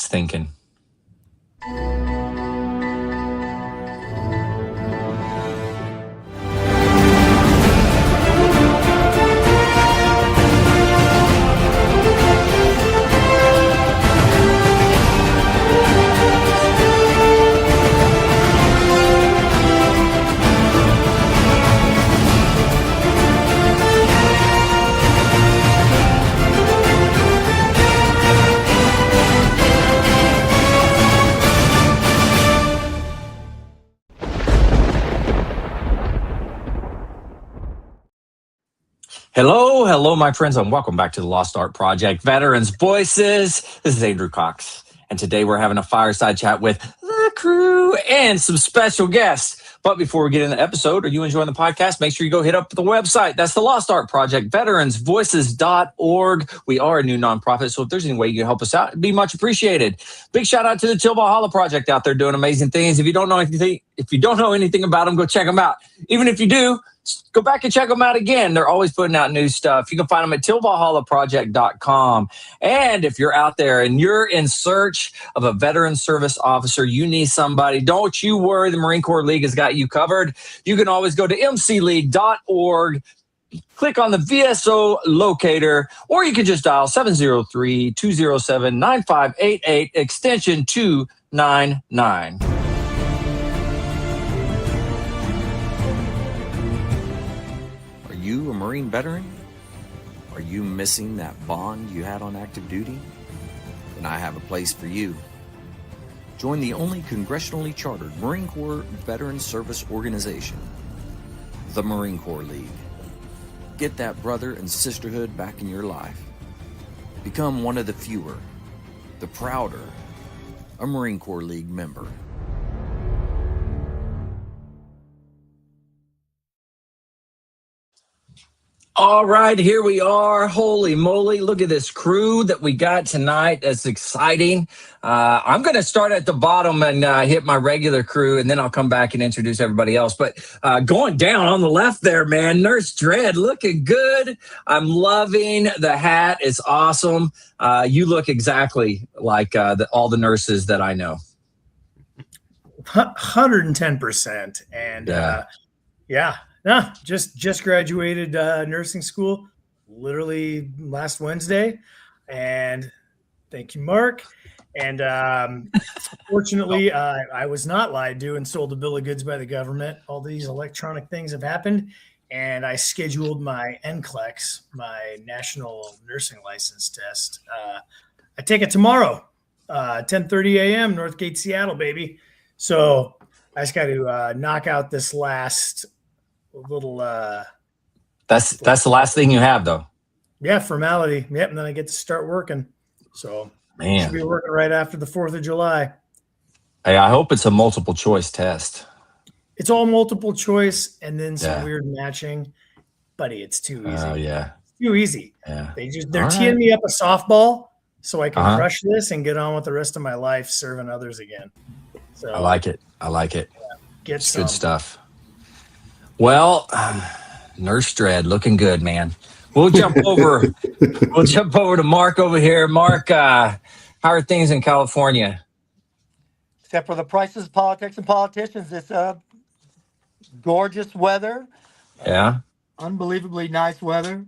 us thinking. Hello, my friends, and welcome back to the Lost Art Project Veterans Voices. This is Andrew Cox, and today we're having a fireside chat with the crew and some special guests. But before we get into the episode, are you enjoying the podcast? Make sure you go hit up the website. That's the Lost Art Project, veteransvoices.org. We are a new nonprofit, so if there's any way you can help us out, it'd be much appreciated. Big shout out to the Till Valhalla Project out there doing amazing things. If you don't know anything about them, go check them out. Even if you do, go back and check them out again. They're always putting out new stuff. You can find them at tillvalhallaproject.com. And if you're out there and you're in search of a veteran service officer, you need somebody, don't you worry. The Marine Corps League has got you covered. You can always go to mcleague.org, click on the VSO locator, or you can just dial 703-207-9588, extension 299. Are you a Marine veteran? Are you missing that bond you had on active duty? Then I have a place for you. Join the only congressionally chartered Marine Corps veteran service organization, the Marine Corps League. Get that brother and sisterhood back in your life. Become one of the fewer, the prouder, a Marine Corps League member. All right, here we are. Holy moly, look at this crew that we got tonight. That's exciting. I'm going to start at the bottom and hit my regular crew, and then I'll come back and introduce everybody else. But going down on the left there, man, Nurse Dredd looking good. I'm loving the hat. It's awesome. You look exactly like all the nurses that I know. 110%. And just graduated nursing school literally last Wednesday. And thank you, Mark. And fortunately, I was not lied to and sold a bill of goods by the government. All these electronic things have happened. And I scheduled my NCLEX, my National Nursing License Test. I take it tomorrow, 10:30 a.m., Northgate, Seattle, baby. So I just got to knock out this last little that's the last thing you have, though. Yeah, formality. Yep, and then I get to start working. So man, should be working right after the 4th of July. Hey, I hope it's a multiple choice test. It's all multiple choice and then some weird matching. Buddy, it's too easy. Oh yeah. It's too easy. Yeah. They're teeing me up a softball so I can crush this and get on with the rest of my life serving others again. So I like it. Yeah, It's good stuff. Well, Nurse Dredd looking good, man. We'll jump over to Mark over here. Mark, how are things in California? Except for the prices of politics and politicians, it's gorgeous weather. Yeah. Unbelievably nice weather.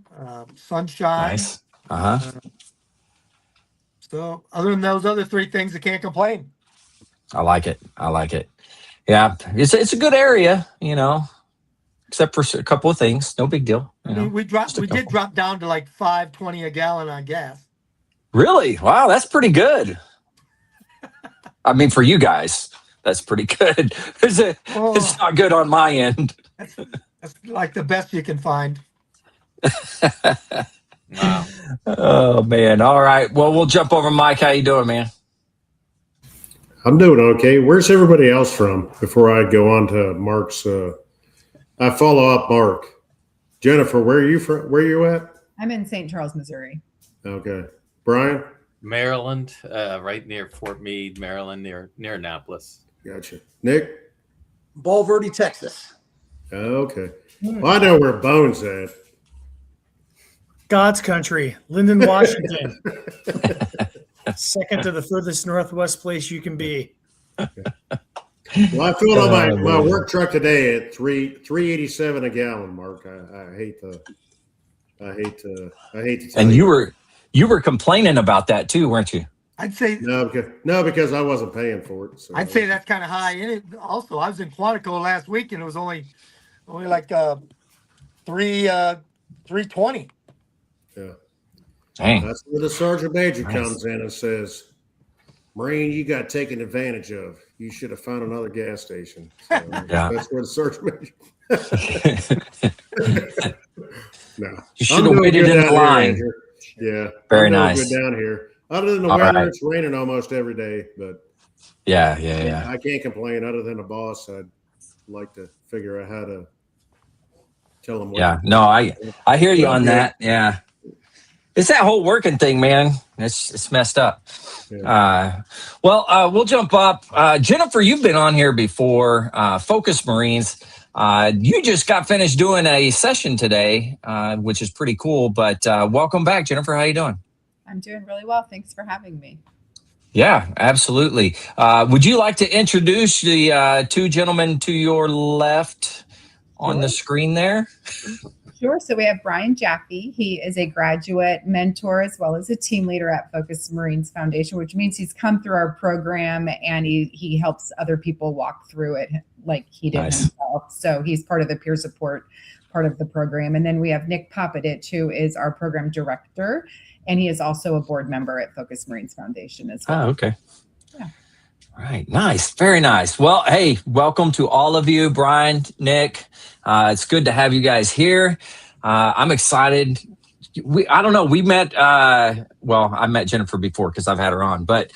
Sunshine. Nice. So other than those other three things, I can't complain. I like it. Yeah, it's a good area, except for a couple of things. No big deal. We did drop down to like $5.20 a gallon on gas. Really? Wow, that's pretty good. I mean, for you guys, that's pretty good. It's not good on my end. That's like the best you can find. Wow. Oh man. All right. Well, we'll jump over. Mike, how you doing, man? I'm doing okay. Where's everybody else from before I go on to Mark's? I follow up Mark. Jennifer, where are you from? Where are you at? I'm in St. Charles, Missouri. Okay. Brian? Maryland, right near Fort Meade, Maryland, near Annapolis. Gotcha. Nick? Bulverde, Texas. Okay. Well, I know where Bones at. God's country, Lyndon, Washington. Second to the furthest northwest place you can be. Well, I filled up my work truck today at 387 a gallon, Mark. I hate to tell And you. you were complaining about that too, weren't you? I'd say because I wasn't paying for it. So. I'd say that's kind of high. And it, also, I was in Quantico last week, and it was only like 320. Yeah. Dang. That's where the sergeant major comes in and says, "Marine, you got taken advantage of. You should have found another gas station." So that's where the sergeant major. No, you should have waited in the line. Yeah, very I'm nice. Good down here. Other than the weather, it's raining almost every day, but yeah. I can't complain. Other than the boss, I'd like to figure out how to tell them. I hear you on that. Yeah, it's that whole working thing, man. It's messed up. Yeah. We'll jump up. Jennifer, you've been on here before. Focus Marines. You just got finished doing a session today, which is pretty cool. But welcome back, Jennifer. How you doing? I'm doing really well. Thanks for having me. Yeah, absolutely. Would you like to introduce the two gentlemen to your left on the screen there? Sure. So we have Brian Jaffe. He is a graduate mentor as well as a team leader at Focus Marines Foundation, which means he's come through our program and he helps other people walk through it like he did himself. So he's part of the peer support part of the program. And then we have Nick Popadich, who is our program director, and he is also a board member at Focus Marines Foundation as well. Oh, okay. Yeah. All right. Nice. Very nice. Well, hey, welcome to all of you, Brian, Nick. It's good to have you guys here. I'm excited. I don't know. We met, I met Jennifer before because I've had her on, but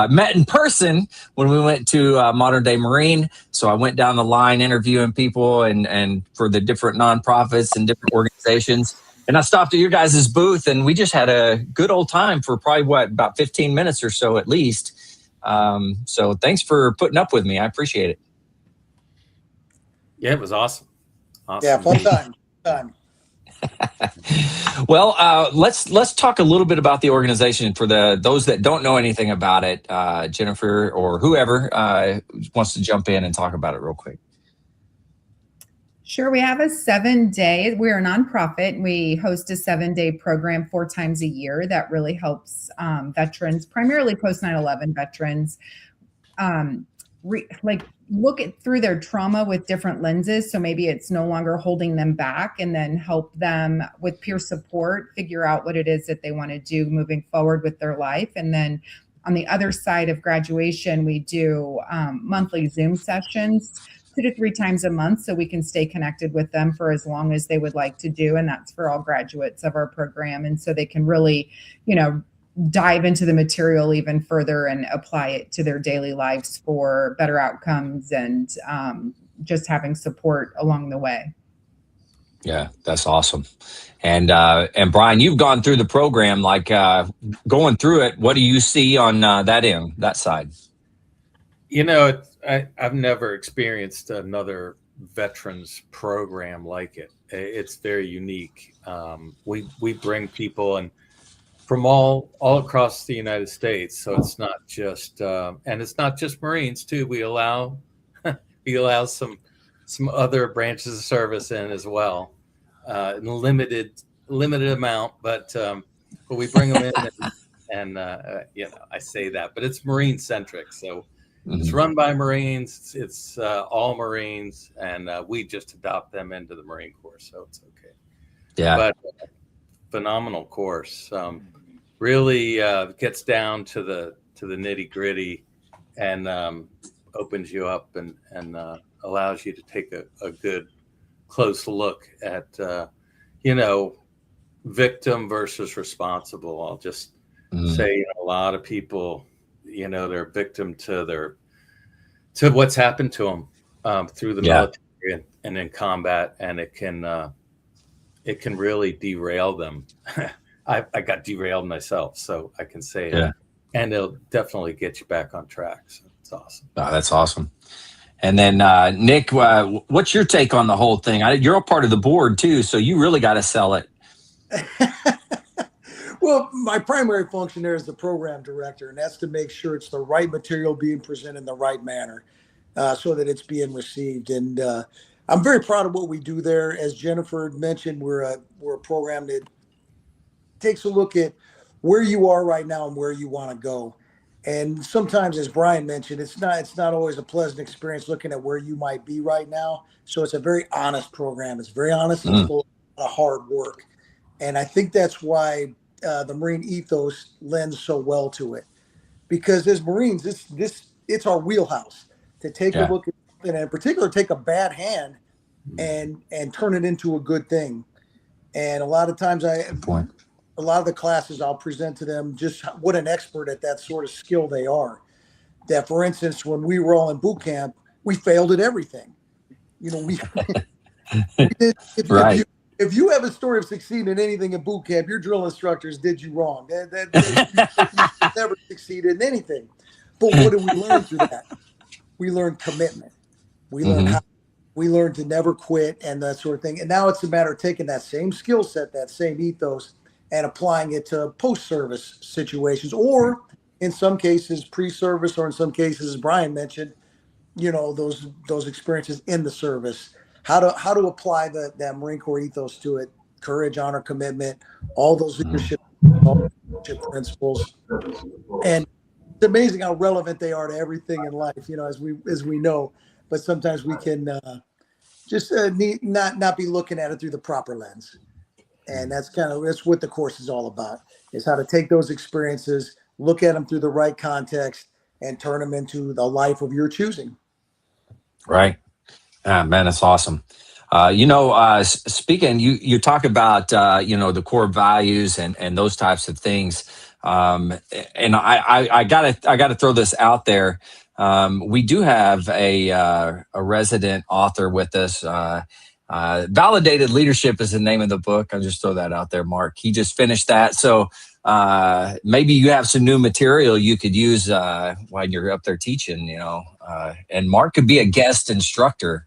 met in person when we went to Modern Day Marine. So I went down the line interviewing people and for the different nonprofits and different organizations. And I stopped at your guys' booth and we just had a good old time for probably about 15 minutes or so at least. So thanks for putting up with me. I appreciate it. Yeah, it was awesome. Yeah, fun time. Well, let's talk a little bit about the organization for those that don't know anything about it. Jennifer or whoever wants to jump in and talk about it real quick. Sure. We have a 7-day, we're a nonprofit. We host a 7-day program 4 times a year that really helps veterans, primarily post 9/11 veterans, look through their trauma with different lenses. So maybe it's no longer holding them back, and then help them with peer support, figure out what it is that they want to do moving forward with their life. And then on the other side of graduation, we do monthly Zoom sessions 2 to 3 times a month, so we can stay connected with them for as long as they would like to do. And that's for all graduates of our program. And so they can really, dive into the material even further and apply it to their daily lives for better outcomes and just having support along the way. Yeah, that's awesome. And Brian, you've gone through the program, going through it. What do you see on that side? I've never experienced another veterans program like it. It's very unique. We bring people and from all across the United States. So it's not just, and it's not just Marines too. We allow some other branches of service in as well, in limited amount, but we bring them in and I say that, but it's Marine centric. So it's run by Marines. It's all Marines, and we just adopt them into the Marine Corps. So it's okay. Yeah. But phenomenal course. Really gets down to the nitty gritty and opens you up and allows you to take a good close look at victim versus responsible. I'll just say a lot of people they're victim to what's happened to them through the military and in combat, and it can really derail them. I got derailed myself, so I can say it. And it'll definitely get you back on track. So it's awesome. Oh, that's awesome. And then Nick, what's your take on the whole thing? You're a part of the board too, so you really got to sell it. Well, my primary function there is the program director, and that's to make sure it's the right material being presented in the right manner, so that it's being received. And I'm very proud of what we do there. As Jennifer mentioned, we're a program that takes a look at where you are right now and where you want to go. And sometimes, as Brian mentioned, it's not always a pleasant experience looking at where you might be right now. So it's a very honest program. It's very honest and full of hard work. And I think that's why the Marine ethos lends so well to it. Because as Marines, it's our wheelhouse to take a look at, and in particular, take a bad hand and turn it into a good thing. And a lot of times a lot of the classes I'll present to them just what an expert at that sort of skill they are. That, for instance, when we were all in boot camp, we failed at everything. You know, we did. If you have a story of succeeding in anything in boot camp, your drill instructors did you wrong. You never succeeded in anything. But what did we learn through that? We learned commitment. We learned to never quit and that sort of thing. And now it's a matter of taking that same skill set, that same ethos, and applying it to post-service situations, or in some cases pre-service, or in some cases, as Brian mentioned, you know, those experiences in the service. How to apply that Marine Corps ethos to it: courage, honor, commitment, all those leadership principles. And it's amazing how relevant they are to everything in life, you know, as we know. But sometimes we can just not be looking at it through the proper lens. And that's what the course is all about, is how to take those experiences, look at them through the right context, and turn them into the life of your choosing. Right. Man, that's awesome. Speaking, you talk about, the core values and those types of things. And I gotta throw this out there. We do have a resident author with us. Validated Leadership is the name of the book. I'll just throw that out there, Mark. He just finished that. So maybe you have some new material you could use when you're up there teaching, and Mark could be a guest instructor.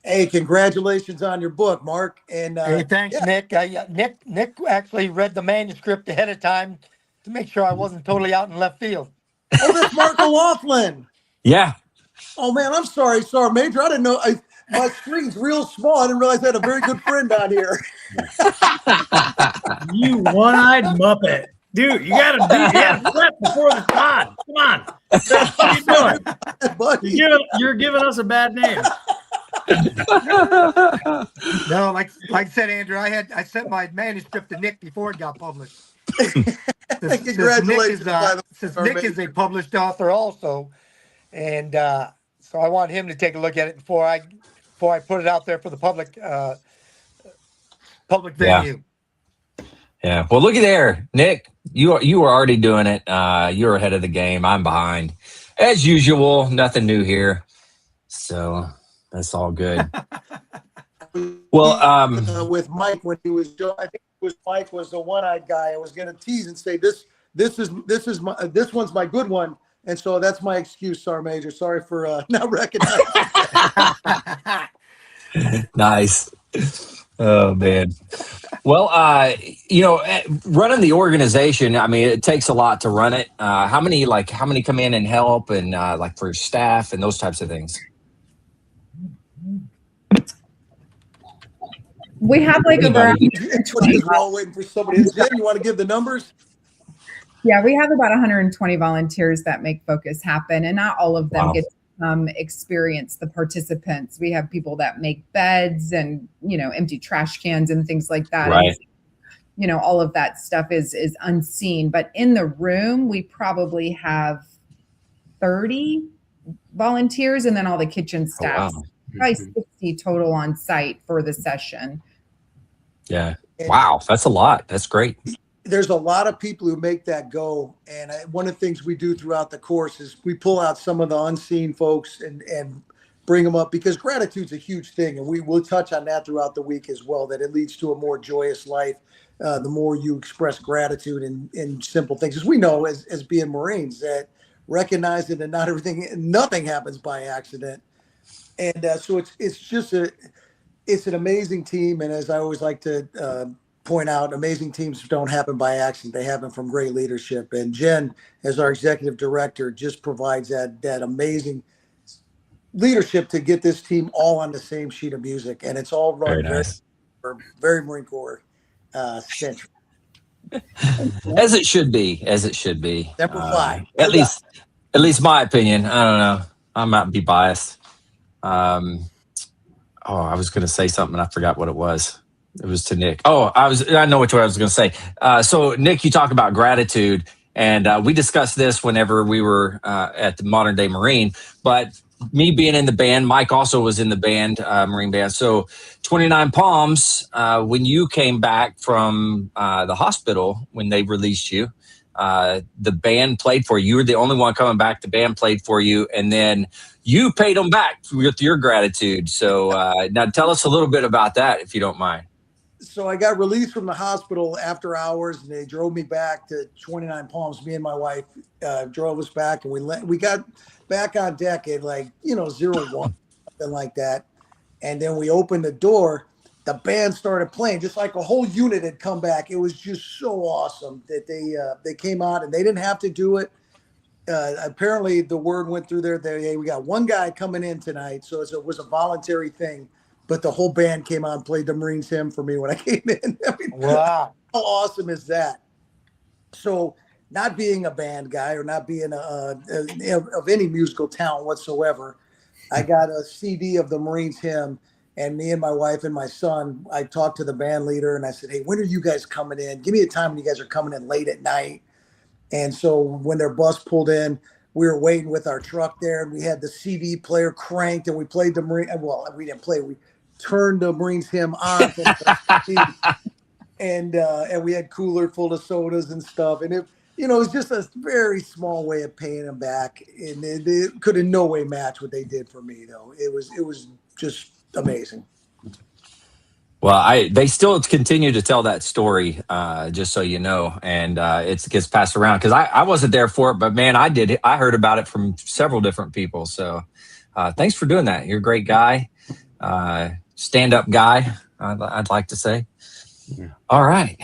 Hey, congratulations on your book, Mark. And hey, thanks, Nick. Nick actually read the manuscript ahead of time to make sure I wasn't totally out in left field. Oh, that's Mark O'Laughlin. Yeah. Oh, man, I'm sorry, Major. I didn't know. My screen's real small. I didn't realize I had a very good friend on here. You one-eyed Muppet. Dude, you gotta prep before the pod. Come on. What are you doing? You're giving us a bad name. No, like I said, Andrew, I sent my manuscript to Nick before it got published. Congratulations. Nick is a published author also. And so I want him to take a look at it before I put it out there for the public venue. Yeah. Well, look at there, Nick. You were already doing it. You're ahead of the game. I'm behind, as usual. Nothing new here. So that's all good. Well, with Mike when he was, I think it was Mike was the one-eyed guy. I was going to tease and say this one's my good one. And so that's my excuse, Sergeant Major. Sorry for not recognizing. Nice. Oh man. Well, running the organization, I mean, it takes a lot to run it. How many come in and help, and for staff and those types of things? We have around 120. We're all waiting for somebody. Jen, you want to give the numbers? Yeah, we have about 120 volunteers that make Focus happen, and not all of them get to experience the participants. We have people that make beds and empty trash cans and things like that. Right. And, all of that stuff is unseen. But in the room, we probably have 30 volunteers, and then all the kitchen staff. Oh, wow. Probably 60 total on site for the session. Yeah. Wow, that's a lot. That's great. There's a lot of people who make that go. And one of the things we do throughout the course is we pull out some of the unseen folks and bring them up, because gratitude's a huge thing. And we will touch on that throughout the week as well, that it leads to a more joyous life. The more you express gratitude in simple things, as we know, as being Marines, that recognizing that nothing happens by accident. And so it's an amazing team. And as I always like to point out, amazing teams don't happen by accident. They happen from great leadership. And Jen, as our executive director, just provides that amazing leadership to get this team all on the same sheet of music. And it's all run Very nice. very Marine Corps centric. As it should be. As it should be. Semper Fi. At least my opinion. I don't know. I might be biased. I was going to say something and I forgot what it was. It was to Nick. I know what I was going to say. So Nick, you talk about gratitude, and we discussed this whenever we were at the Modern Day Marine, but me being in the band, Mike also was in the band, Marine band. So 29 Palms, when you came back from the hospital, when they released you, the band played for you. You were the only one coming back. The band played for you, and then you paid them back with your gratitude. So now tell us a little bit about that, if you don't mind. So I got released from the hospital after hours, and they drove me back to 29 Palms. Me and my wife drove us back, and we got back on deck at 01, something like that. And then we opened the door. The band started playing, just like a whole unit had come back. It was just so awesome that they came out, and they didn't have to do it. Apparently, the word went through there. Hey, we got one guy coming in tonight, so it was a voluntary thing. But the whole band came out and played the Marines hymn for me when I came in. I mean, Wow. How awesome is that? So not being a band guy or not being of any musical talent whatsoever, I got a CD of the Marines hymn, and me and my wife and my son, I talked to the band leader and I said, hey, when are you guys coming in? Give me a time when you guys are coming in late at night. And so when their bus pulled in, we were waiting with our truck there, and we had the CD player cranked, and we played the Marine. Well, we didn't play. We turned the Marines hymn on, and we had cooler full of sodas and stuff. And it was just a very small way of paying them back, and it could in no way match what they did for me, though. It was just amazing. Well, they still continue to tell that story, just so you know, and it gets passed around because I wasn't there for it, but man, I heard about it from several different people. So thanks for doing that. You're a great guy, stand-up guy, I'd like to say. Yeah. All right.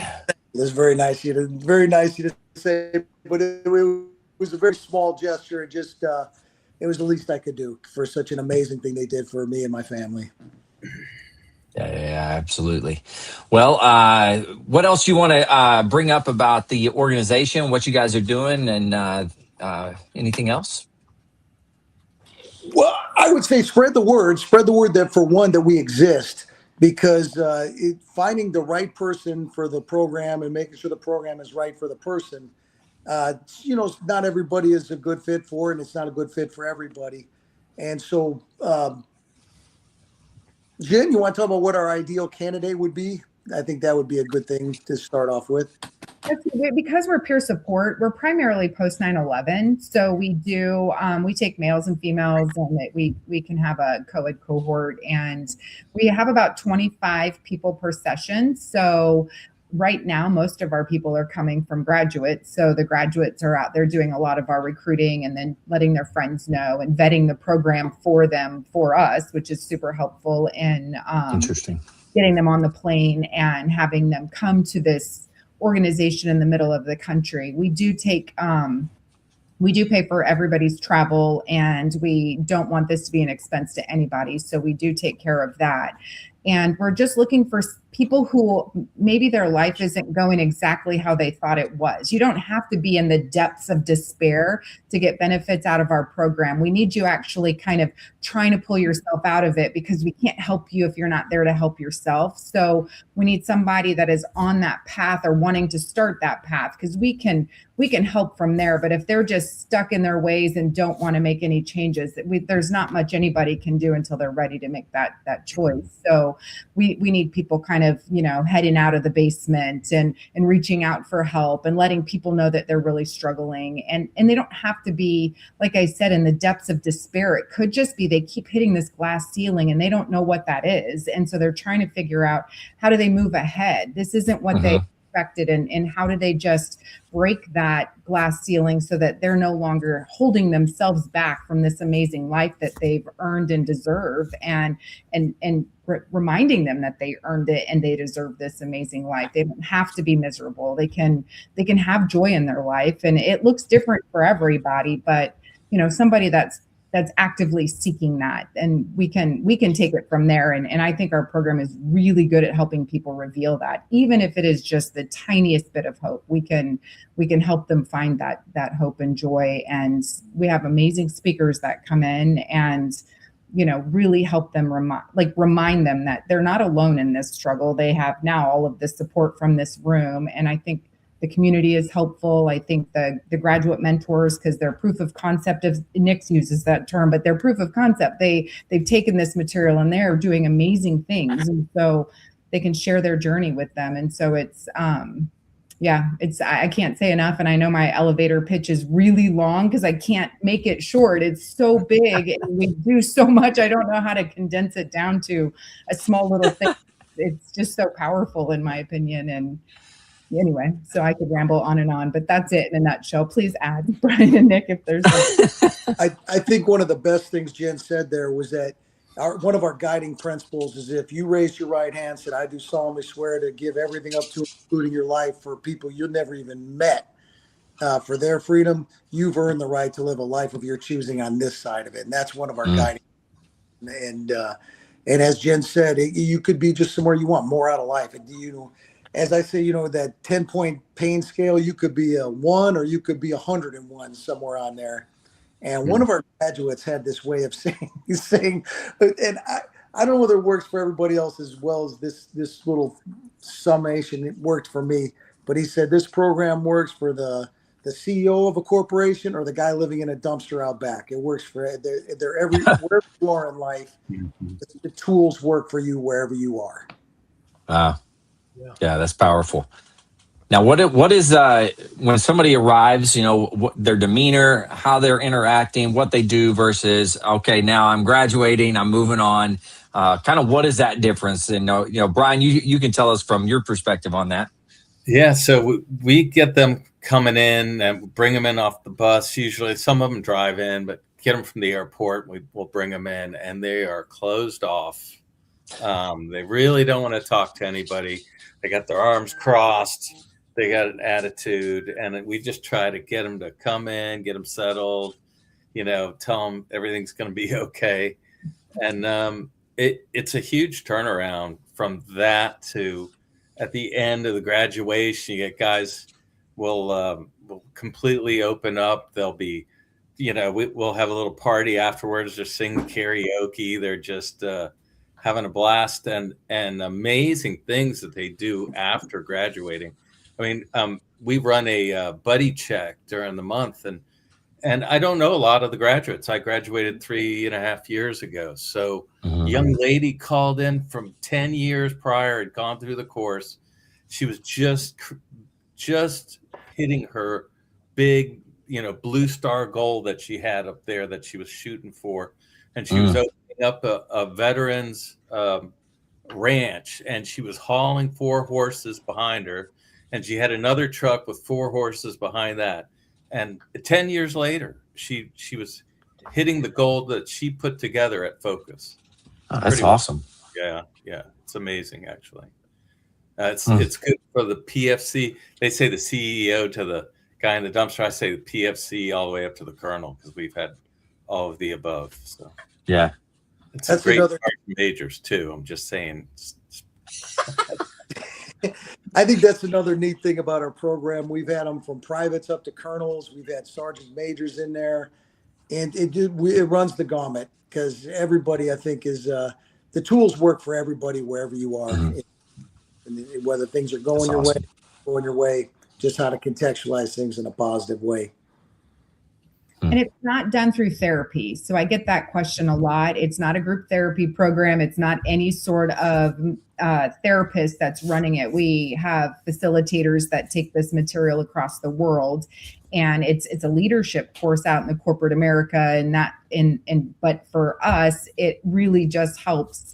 It's very nice of you to say, but it was a very small gesture. It just it was the least I could do for such an amazing thing they did for me and my family. Yeah, absolutely. Well, what else you want to bring up about the organization, what you guys are doing, and anything else? Well, I would say spread the word that, for one, that we exist, because finding the right person for the program and making sure the program is right for the person, not everybody is a good fit for it, and it's not a good fit for everybody. And so, Jen, you want to talk about what our ideal candidate would be? I think that would be a good thing to start off with. Because we're peer support, we're primarily post 9/11. So we do, we take males and females, and we can have a co-ed cohort, and we have about 25 people per session. So right now, most of our people are coming from graduates. So the graduates are out there doing a lot of our recruiting and then letting their friends know and vetting the program for them, for us, which is super helpful in Interesting. Getting them on the plane and having them come to this organization in the middle of the country. We do pay for everybody's travel, and we don't want this to be an expense to anybody. So we do take care of that. And we're just looking for people who maybe their life isn't going exactly how they thought it was. You don't have to be in the depths of despair to get benefits out of our program. We need you actually kind of trying to pull yourself out of it, because we can't help you if you're not there to help yourself. So we need somebody that is on that path or wanting to start that path, because we can help from there. But if they're just stuck in their ways and don't want to make any changes, there's not much anybody can do until they're ready to make that choice. So we need people kind of, heading out of the basement and reaching out for help and letting people know that they're really struggling. And they don't have to be, like I said, in the depths of despair. It could just be they keep hitting this glass ceiling and they don't know what that is. And so they're trying to figure out, how do they move ahead? This isn't what they expected, and how do they just break that glass ceiling so that they're no longer holding themselves back from this amazing life that they've earned and deserve, and reminding them that they earned it and they deserve this amazing life. They don't have to be miserable. They can have joy in their life, and it looks different for everybody, but somebody that's actively seeking that, and we can take it from there. And I think our program is really good at helping people reveal that, even if it is just the tiniest bit of hope. We can help them find that hope and joy. And we have amazing speakers that come in and really help them remind them that they're not alone in this struggle. They have now all of the support from this room, and I think the community is helpful. I think the graduate mentors, because their proof of concept, if Nick uses that term, but their proof of concept, they've taken this material and they're doing amazing things, and so they can share their journey with them. And so it's I can't say enough. And I know my elevator pitch is really long because I can't make it short. It's so big and we do so much. I don't know how to condense it down to a small little thing. It's just so powerful, in my opinion. And anyway, so I could ramble on, but that's it in a nutshell. Please add, Brian and Nick, if there's I think one of the best things Jen said there was that one of our guiding principles is, if you raise your right hand, said, "I do solemnly swear to give everything up to, including your life, for people you've never even met, for their freedom, you've earned the right to live a life of your choosing on this side of it." And that's one of our guiding. And as Jen said, you could be just somewhere you want, more out of life. And, as I say, that 10-point pain scale, you could be a 1 or you could be 101 somewhere on there. And one of our graduates had this way of saying, and I don't know whether it works for everybody else as well as this little summation. It worked for me, but he said this program works for the CEO of a corporation or the guy living in a dumpster out back. It works for they're wherever you are in life. The tools work for you wherever you are. Wow. Yeah, that's powerful. Now, what is when somebody arrives, their demeanor, how they're interacting, what they do versus, okay, now I'm graduating, I'm moving on. Kind of what is that difference? And, Brian, you can tell us from your perspective on that. Yeah, so we get them coming in and bring them in off the bus. Usually some of them drive in, but get them from the airport. We'll bring them in, and they are closed off. They really don't want to talk to anybody. They got their arms crossed. They got an attitude, and we just try to get them to come in, get them settled, tell them everything's going to be okay. And it's a huge turnaround from that to at the end of the graduation. You get guys will completely open up. They'll be, we'll have a little party afterwards. They're singing karaoke. They're just having a blast, and amazing things that they do after graduating. I mean, we run a buddy check during the month, and I don't know a lot of the graduates. I graduated 3.5 years ago. So young lady called in from 10 years prior, had gone through the course. She was just hitting her big, blue star goal that she had up there that she was shooting for. And she was opening up a veterans ranch, and she was hauling 4 horses behind her. And she had another truck with 4 horses behind that. And 10 years later, she was hitting the goal that she put together at Focus. Oh, that's awesome. Yeah. It's amazing, actually. It's good for the PFC. They say the CEO to the guy in the dumpster. I say the PFC all the way up to the colonel, because we've had all of the above. So yeah, that's great for majors too. I'm just saying. I think that's another neat thing about our program. We've had them from privates up to colonels. We've had sergeant majors in there, and it runs the gamut, because everybody, I think, is the tools work for everybody wherever you are, and whether things are going your way, just how to contextualize things in a positive way. And it's not done through therapy. So I get that question a lot. It's not a group therapy program. It's not any sort of therapist that's running it. We have facilitators that take this material across the world, and it's a leadership course out in the corporate America. But for us, it really just helps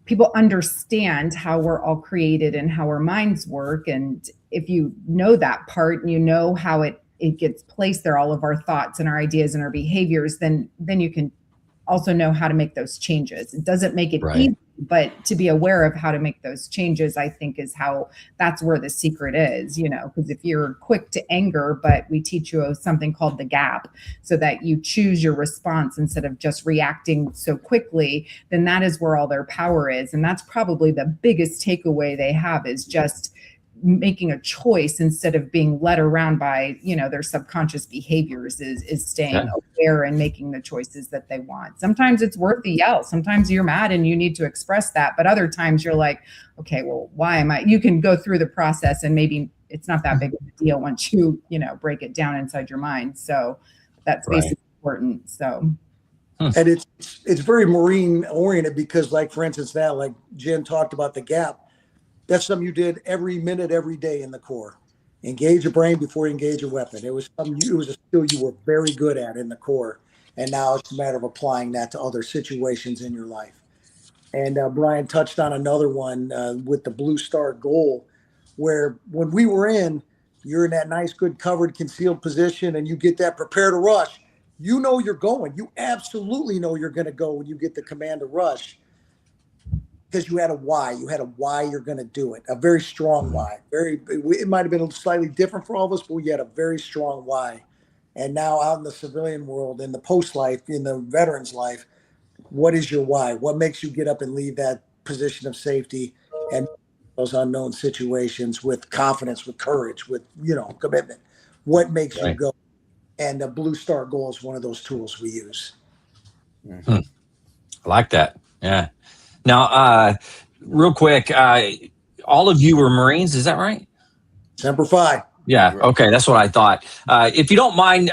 people understand how we're all created and how our minds work. And if you know that part and you know how it gets placed there, all of our thoughts and our ideas and our behaviors, then you can also know how to make those changes. It doesn't make it easy, but to be aware of how to make those changes, I think that's where the secret is, because if you're quick to anger, but we teach you something called the gap so that you choose your response instead of just reacting so quickly, then that is where all their power is. And that's probably the biggest takeaway they have, is just making a choice instead of being led around by their subconscious behaviors, is staying aware and making the choices that they want. Sometimes it's worth the yell, sometimes you're mad and you need to express that, but other times you're like, okay, well, why am I? You can go through the process and maybe it's not that big of a deal once you break it down inside your mind. So that's basically important. So and it's very Marine oriented, because like, for instance, now, like Jen talked about the gap, that's something you did every minute, every day in the Corps. Engage your brain before you engage your weapon. It was it was a skill you were very good at in the Corps. And now it's a matter of applying that to other situations in your life. And Brian touched on another one with the Blue Star goal, where when we were you're in that nice, good, covered, concealed position, and you get that prepare to rush. You know you're going. You absolutely know you're going to go when you get the command to rush. Because you had a why. You had a why you're going to do it. A very strong why. It might have been slightly different for all of us, but you had a very strong why. And now out in the civilian world, in the post life, in the veteran's life, what is your why? What makes you get up and leave that position of safety and those unknown situations with confidence, with courage, with commitment? What makes you go? And the Blue Star goal is one of those tools we use. I like that. Yeah. Now, real quick, all of you were Marines, is that right? Semper Fi. Yeah. Okay. That's what I thought. If you don't mind,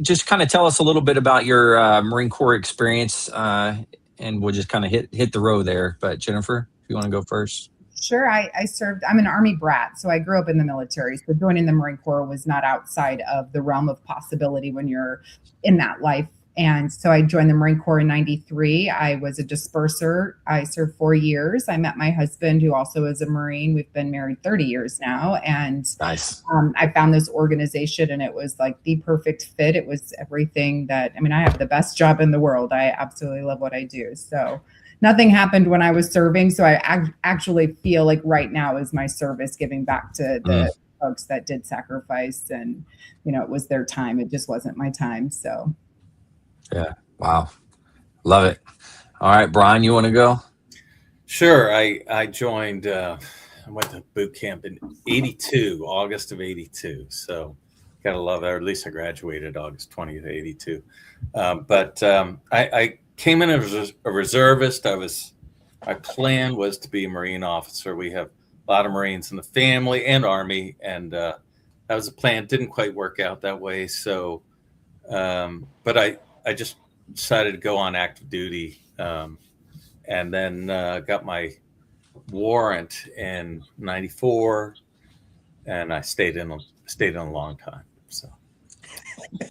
just kind of tell us a little bit about your Marine Corps experience, and we'll just kind of hit the road there. But Jennifer, if you want to go first. Sure. I served, I'm an Army brat, so I grew up in the military. So joining the Marine Corps was not outside of the realm of possibility when you're in that life. And so I joined the Marine Corps in 93. I was a disperser. I served 4 years. I met my husband, who also is a Marine. We've been married 30 years now. And nice. I found this organization, and it was like the perfect fit. It was everything I have the best job in the world. I absolutely love what I do. So nothing happened when I was serving. So I actually feel like right now is my service, giving back to the folks that did sacrifice, and, it was their time. It just wasn't my time. So. Yeah. Wow. Love it. All right, Brian, you want to go? Sure. I joined, I went to boot camp in 82, August of 82. So gotta love it. Or at least I graduated August 20th, 82. But I came in as a reservist. My plan was to be a Marine officer. We have a lot of Marines in the family and Army. And that was a plan. Didn't quite work out that way. So, but I just decided to go on active duty, and then got my warrant in 94, and I stayed in a long time. So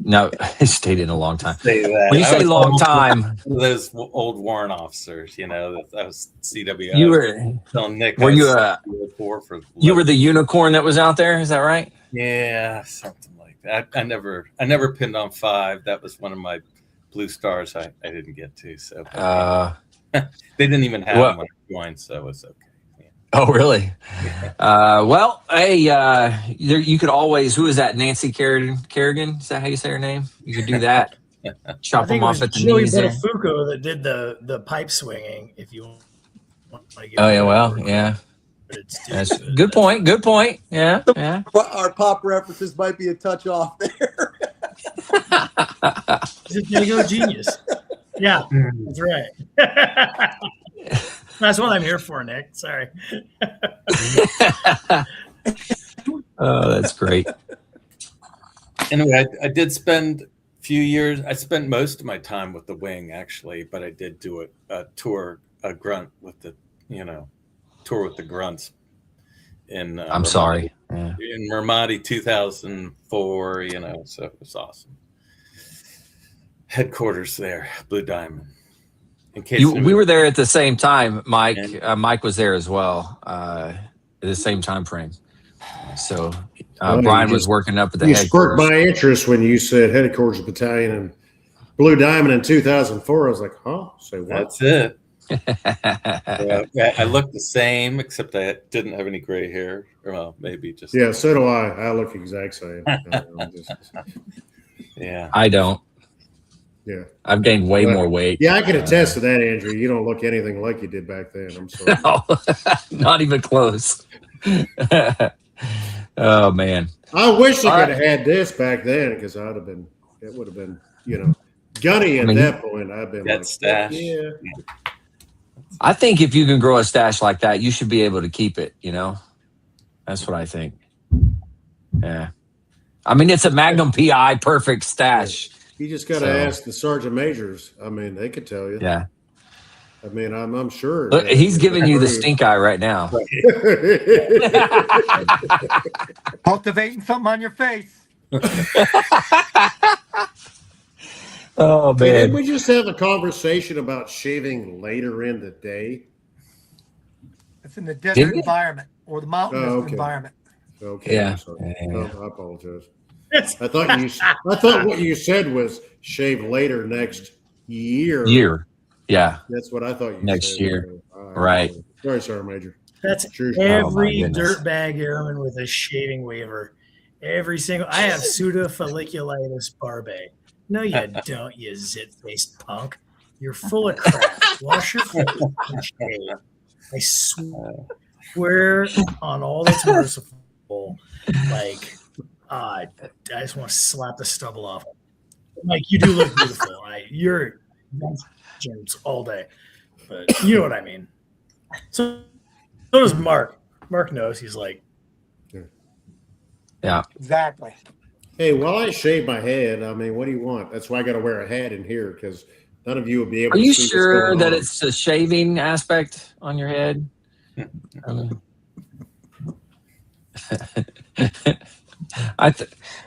no, I stayed in a long time. Say that. When you say long time, those old warrant officers, that was CWI. You were telling Nick. Were you you were the unicorn that was out there? Is that right? Yeah, something like that. I never pinned on 5. That was one of my Blue Stars I didn't get to. So they didn't even have them when I joined, so it was okay. Yeah. Oh, really? Well, hey, you could always, who is that? Nancy Kerrigan? Is that how you say her name? You could do that. Chop them off at the knees there. Buttafuoco that did the pipe swinging, if you want to give yeah. That's good point. Good point. Yeah. Our pop references might be a touch off there. Just gonna go genius. Yeah, that's right. That's what I'm here for, Nick. Sorry. Oh, that's great. Anyway, I did spend a few years. I spent most of my time with the wing, actually, but I did do a tour, a grunt with the, tour with the grunts in. I'm sorry. Yeah. In Ramadi 2004, so it was awesome. Headquarters there, Blue Diamond. In case We were there at the same time, Mike. Yeah. Mike was there as well at the same time frame. So Well, Brian you was just- working up at the You sparked headquarters. my interest when you said headquarters battalion and Blue Diamond in 2004. I was like, huh? Say what? That's it. I look the same, except I didn't have any gray hair. Well, maybe just. Yeah, so do I. I look the exact same. Yeah. I don't. Yeah. I've gained way Well, more weight. Yeah, I can attest to that, Andrew. You don't look anything like you did back then. I'm sorry. No, not even close. Oh man. I wish I All could right. have had this back then because I'd have been. It would have been, gunny at that point. I've been That like, stash. yeah. I think if you can grow a stash like that, you should be able to keep it. That's what I think. Yeah. I mean, it's a Magnum PI perfect stash. You just got to ask the sergeant majors. I mean, they could tell you. Yeah. I mean, I'm sure. Look, he's giving you the stink eye right now. Cultivating something on your face. Oh Hey, man. didn't we just have a conversation about shaving later in the day? It's in the desert Did we? environment or the mountainous Oh, okay. environment. Okay. Yeah. I'm sorry. Yeah. No, I apologize. I thought what you said was shave later next year. Yeah. That's what I thought you Next said. year. Right. Sorry, Sergeant Major. That's Sure. every goodness. dirtbag airman with a shaving waiver. Every single. I have pseudofolliculitis barbae. No, you don't, you zit-faced punk. You're full of crap. Wash your face and shave. I swear on all that's merciful, like, I just want to slap the stubble off. Like, you do look beautiful. You're gyms all day, but you know what I mean. So does Mark. Mark knows. He's like, Yeah. Exactly. Hey, while I shave my head, I mean, what do you want? That's why I got to wear a hat in here because none of you will be able Are to you see sure what's that going on. it's a shaving aspect on your head?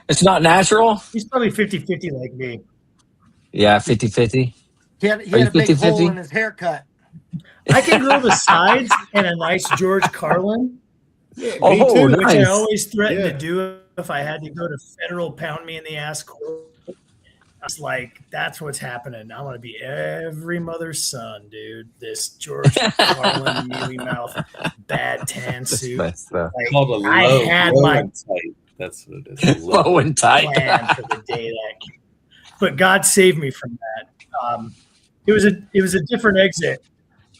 It's not natural. he's probably 50-50 like me. Yeah, 50-50. He had Are a you big 50-50? hole in his haircut. I can grow the sides and a nice George Carlin, Oh, Me too. which I nice. always threatened Yeah. to do if I had to go to federal pound me in the ass court. I was like, that's what's happening. I want to be every mother's son, dude. This George Carlin, mealy mouth, bad tan suit. That's the Like, Called a low, I had low my and tight. That's what it is. Low. low and tight. plan for the day that came. But God saved me from that. It was a different exit.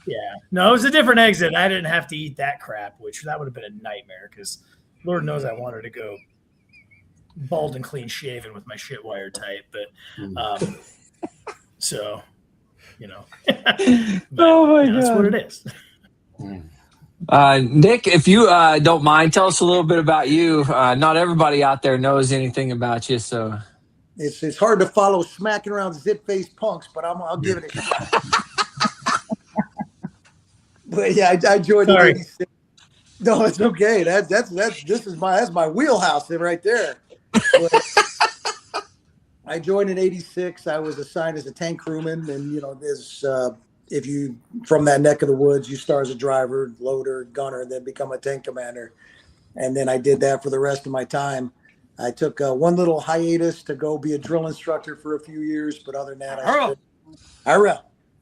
Yeah, no, it was a different exit. I didn't have to eat that crap, which that would have been a nightmare because Lord knows I wanted to go bald and clean shaven with my shit wire tight. But so, but, Oh my that's God. what it is. Nick, if you don't mind, tell us a little bit about you. Not everybody out there knows anything about you, so It's hard to follow smacking around zip-faced punks, but I'll give it a shot. But yeah, I joined in Sorry. '86. No, it's okay. That's my wheelhouse right there. But I joined in '86. I was assigned as a tank crewman, and there's if you from that neck of the woods, you start as a driver, loader, gunner, then become a tank commander, and then I did that for the rest of my time. I took one little hiatus to go be a drill instructor for a few years, but other than that,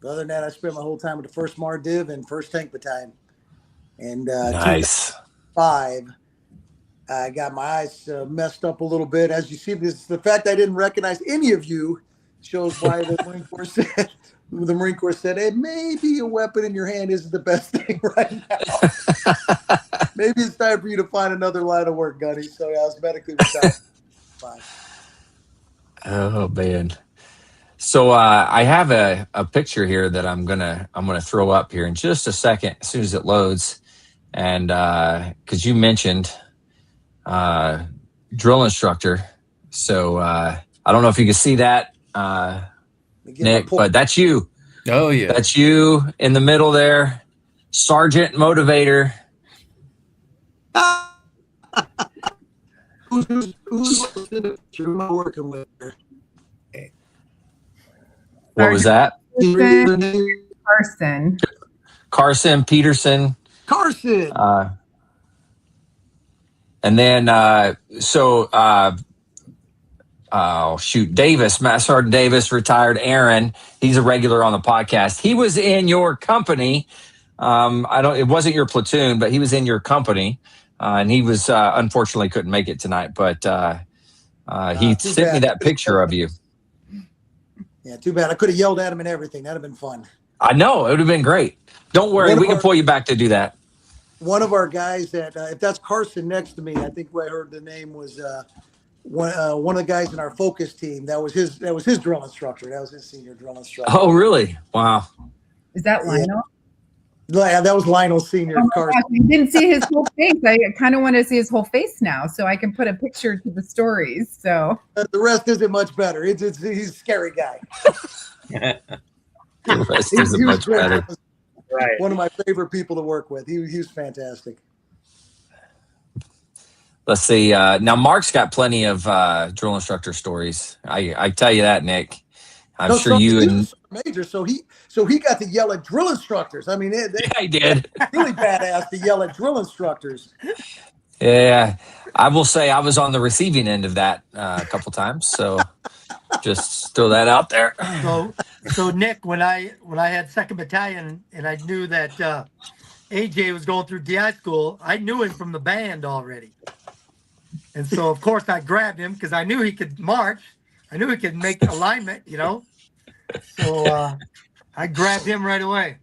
Other than that, I spent my whole time with the 1st MAR Div and 1st Tank Battalion. And nice. 2005, I got my eyes messed up a little bit. As you see, the fact I didn't recognize any of you shows why the Marine Corps said, hey, maybe a weapon in your hand isn't the best thing right now. Maybe it's time for you to find another line of work, Gunny. So I was medically retired. Fine. Oh man. So I have a picture here that I'm gonna throw up here in just a second as soon as it loads, and because you mentioned drill instructor, so I don't know if you can see that, Nick, but that's you. Oh yeah. That's you in the middle there, Sergeant Motivator. Who am I working with? What was that? Carson Peterson. Carson. And then, oh shoot, Davis, Master Sergeant Davis, retired Aaron. He's a regular on the podcast. He was in your company. It wasn't your platoon, but he was in your company. And he was, unfortunately couldn't make it tonight, but he sent me that picture of you. Yeah, too bad. I could have yelled at him and everything. That'd have been fun. I know, it would have been great. Don't worry, we can pull you back to do that. One of our guys that, if that's Carson next to me, I think I heard the name was one of the guys in our focus team. That was his drill instructor. That was his senior drill instructor. Oh, really? Wow. Is that Lionel? Yeah, that was Lionel Senior. Oh Carson. gosh, I didn't see his whole face. I kind of want to see his whole face now, so I can put a picture to the stories. So The rest isn't much better. He's a scary guy. The rest isn't much better. Right. One of my favorite people to work with. He was fantastic. Let's see. Now, Mark's got plenty of drill instructor stories. I tell you that, Nick. I'm sure you and Major. So he got to yell at drill instructors. I mean, I did. really badass to yell at drill instructors. Yeah, I will say I was on the receiving end of that a couple times. So just throw that out there. So Nick, when I had 2nd Battalion and I knew that AJ was going through DI school, I knew him from the band already. And so, of course, I grabbed him because I knew he could march. I knew he could make alignment, So I grabbed him right away.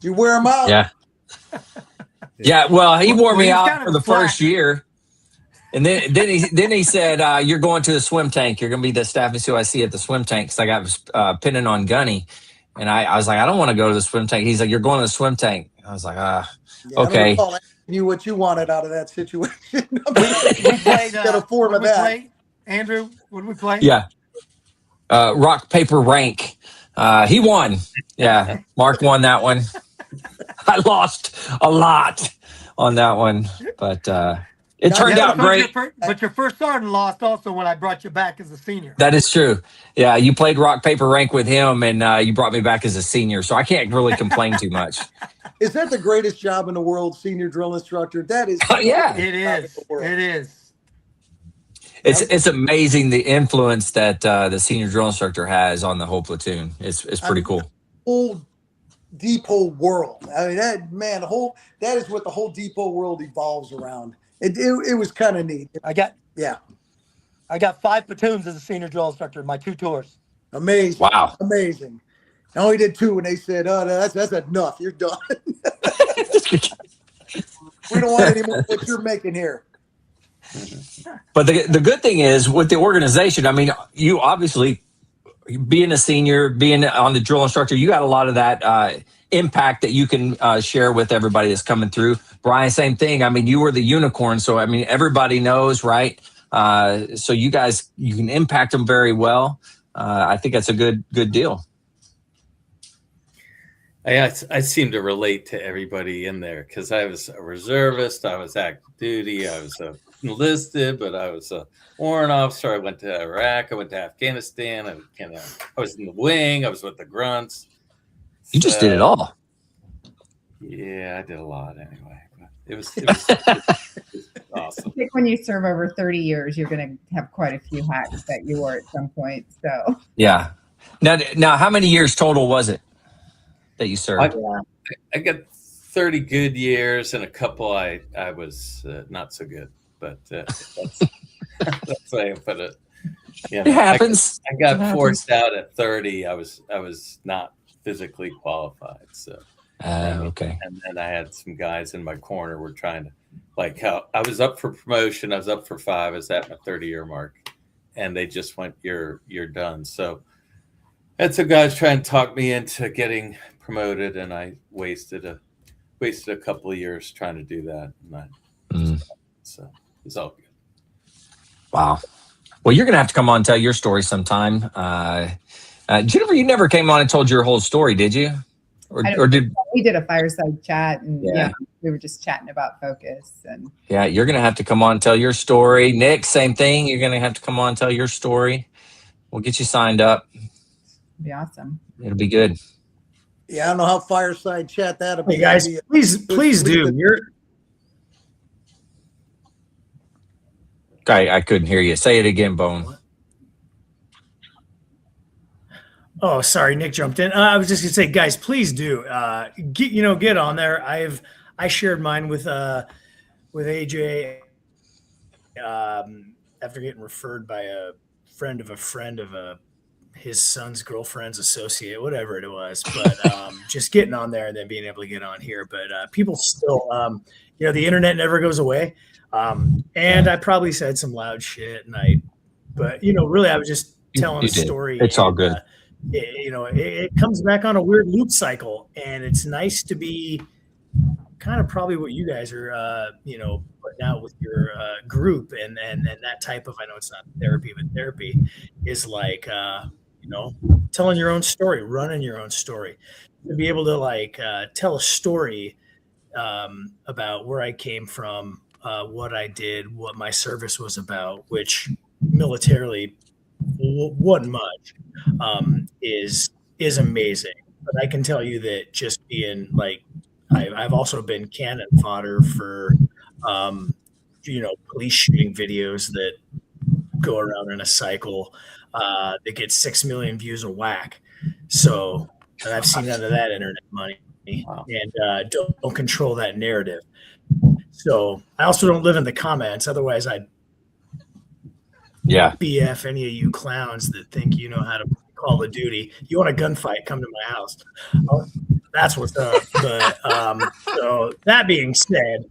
You wear him out. Yeah. Yeah. Well, he wore me he's out kind for of the a flak. first year. And then he said, you're going to the swim tank. You're going to be the staff COIC at the swim tank because I got pinning on Gunny. And I was like, I don't want to go to the swim tank. He's like, you're going to the swim tank. I was like, Yeah, okay. I don't recall asking you what you wanted out of that situation. We played. Got a form of what did we that. play? Andrew, what did we play? Yeah. Rock, paper, rank. He won. Yeah. Mark won that one. I lost a lot on that one, but it turned out great. But your first sergeant lost also when I brought you back as a senior. That is true. Yeah, you played rock, paper, rank with him, and you brought me back as a senior, so I can't really complain too much. Is that the greatest job in the world, senior drill instructor? That is. Yeah. It is. It is. It's amazing the influence that the senior drill instructor has on the whole platoon. It's pretty cool. Whole depot world. I mean, that is what the whole depot world evolves around. It was kind of neat. I got 5 platoons as a senior drill instructor in my 2 tours. Amazing. Wow. Amazing. I only did 2 and they said, oh, that's enough. You're done. We don't want any more what you're making here. But the good thing is with the organization, I mean, you obviously being a senior, being on the drill instructor, you got a lot of that impact that you can share with everybody that's coming through. Brian, same thing. I mean, you were the unicorn. So, I mean, everybody knows, right? So you can impact them very well. I think that's a good deal. I seem to relate to everybody in there because I was a reservist, I was active duty, I was enlisted, but I was a warrant officer. I went to Iraq, I went to Afghanistan, I was in the wing, I was with the grunts. You just did it all. Yeah, I did a lot anyway. But it was awesome. I think when you serve over 30 years, you're going to have quite a few hats that you wore at some point. So Yeah. Now, how many years total was it that you served? I got 30 good years and a couple I was not so good, but that's the way I put it. It happens. I got forced out at 30. I was not physically qualified, so okay. and then I had some guys in my corner were trying to, like, how I was up for promotion, I was up for 5, I was at my 30-year mark, and they just went, you're done. So had some guys trying to talk me into getting promoted, and I wasted a couple of years trying to do that. So it's all good. Wow. Well, you're going to have to come on and tell your story sometime. Jennifer, you never came on and told your whole story, did you? Or did we did a fireside chat and we were just chatting about focus and you're going to have to come on and tell your story. Nick, same thing. You're going to have to come on and tell your story. We'll get you signed up. It'd be awesome. It'll be good. Yeah, I don't know how Fireside Chat that'll be. Hey guys, That'll be please do. I couldn't hear you. Say it again, Bone. Oh, sorry, Nick jumped in. I was just gonna say, guys, please do get on there. I shared mine with AJ after getting referred by a friend of his son's girlfriend's associate, whatever it was. But just getting on there and then being able to get on here. But people still, the internet never goes away. And I probably said some loud shit, but really, I was just telling a story. It's all good. It comes back on a weird loop cycle, and it's nice to be kind of probably what you guys are, putting out with your group and that type of, I know it's not therapy, but therapy is like, telling your own story, running your own story, to be able to tell a story about where I came from, what I did, what my service was about, which militarily wasn't much, is amazing. But I can tell you that just being I've also been cannon fodder for, police shooting videos that go around in a cycle that get 6 million views a whack. So I've seen none of that internet money, and don't control that narrative. So I also don't live in the comments. Otherwise, I'd BF any of you clowns that think you know how to Call of Duty. You want a gunfight? Come to my house. That's what's up. But so that being said,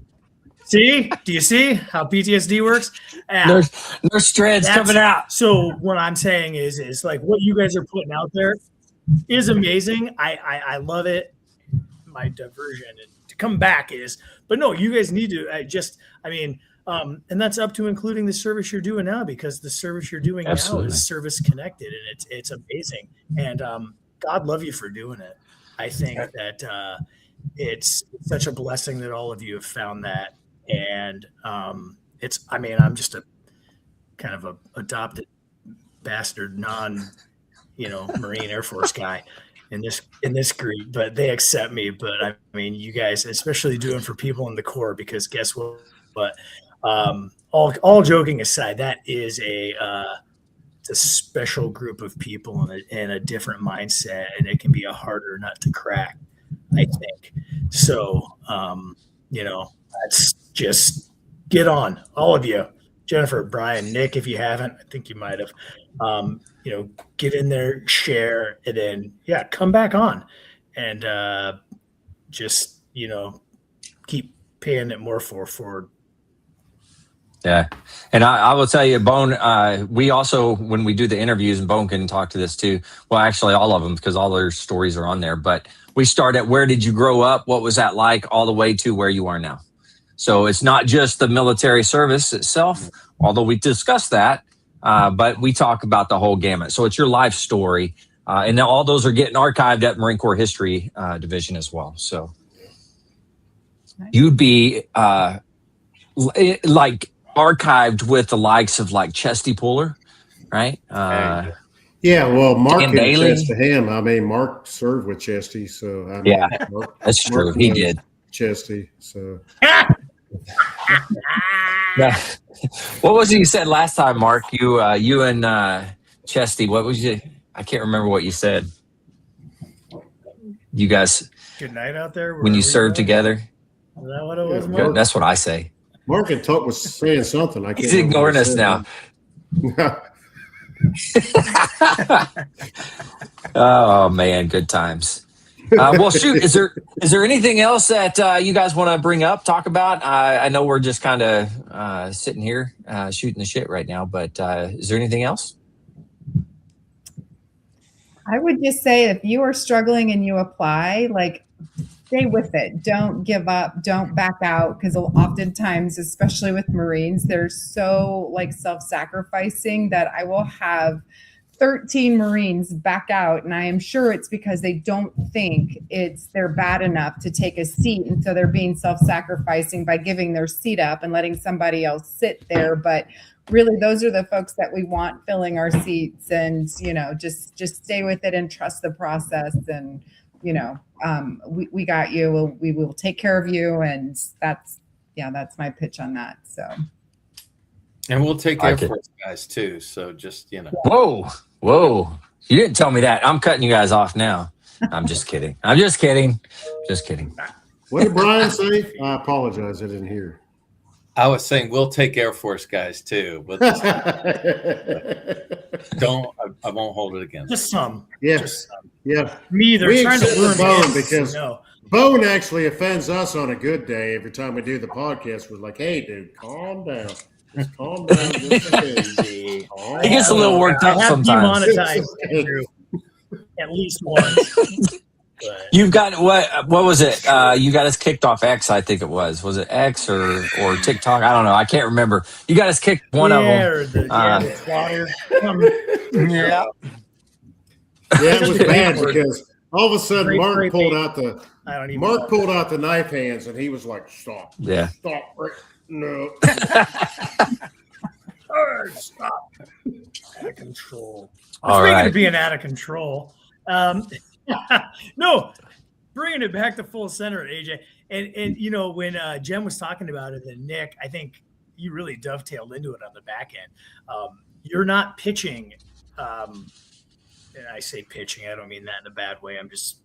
do you see how PTSD works? Nurse Dread's coming out. So what I'm saying is like what you guys are putting out there is amazing. I love it. My diversion and to come back but no, you guys need to and that's up to including the service you're doing now, because the service you're doing now is service connected, and it's amazing. And God love you for doing it. I think that it's such a blessing that all of you have found that. And I'm just a kind of a adopted bastard, Marine Air Force guy in this group, but they accept me. But you guys, especially doing for people in the Corps, because guess what? All joking aside, that is it's a special group of people and a different mindset, and it can be a harder nut to crack, I think. So, let's just get on, all of you. Jennifer, Brian, Nick, if you haven't, I think you might have, get in there, share, and then, come back on and just, keep paying it more forward. Yeah. And I will tell you, Bone, we also, when we do the interviews, and Bone can talk to this too. Well, actually all of them, because all their stories are on there, but we start at where did you grow up? What was that like, all the way to where you are now? So it's not just the military service itself, although we discuss that, but we talk about the whole gamut. So it's your life story. And all those are getting archived at Marine Corps History Division as well. So you'd be archived with the likes of like Chesty Puller, right? Well, Mark can Daly. attest to him. Mark served with Chesty, so Mark, that's true. Mark he did Chesty. So what was it you said last time, Mark? You and Chesty. What was you? I can't remember what you said. You guys. Good night out there. When you served together. Is that what it was, Mark? That's what I say. Mark and Tuck was saying something. He's ignoring us now. Oh man, good times. Well, shoot, is there anything else that you guys want to bring up, talk about? I know we're just kind of sitting here shooting the shit right now, but is there anything else? I would just say if you are struggling and you apply, stay with it. Don't give up. Don't back out, because oftentimes, especially with Marines, they're so self-sacrificing that I will have 13 Marines back out, and I am sure it's because they don't think they're bad enough to take a seat, and so they're being self-sacrificing by giving their seat up and letting somebody else sit there. But really, those are the folks that we want filling our seats, and just stay with it and trust the process, and we got you. We will take care of you. And that's my pitch on that. So. And we'll take Air Force guys too. So just, Whoa. You didn't tell me that. I'm cutting you guys off now. I'm just kidding. Just kidding. What did Brian say? I apologize. I didn't hear. I was saying we'll take Air Force guys too. We'll just I won't hold it against. Just some. Yeah. Just some. Yeah. Me, they're trying to learn Bone because Bone actually offends us on a good day. Every time we do the podcast, we're like, "Hey, dude, calm down. Just calm down. Just he gets a little worked up sometimes. Demonetized Andrew at least once. You've got what was it? You got us kicked off X, I think it was. Was it X or TikTok? I don't know. I can't remember. You got us kicked one of them. Or the Twitter. Yeah, it was bad because all of a sudden Mark pulled out the knife hands and he was like, "Stop! Yeah, stop! No, stop! Out of control." All Speaking right. of being out of control, no, bringing it back to full center, AJ. And when Jen was talking about it, and Nick, I think you really dovetailed into it on the back end. You're not pitching, and I say pitching, I don't mean that in a bad way. I'm just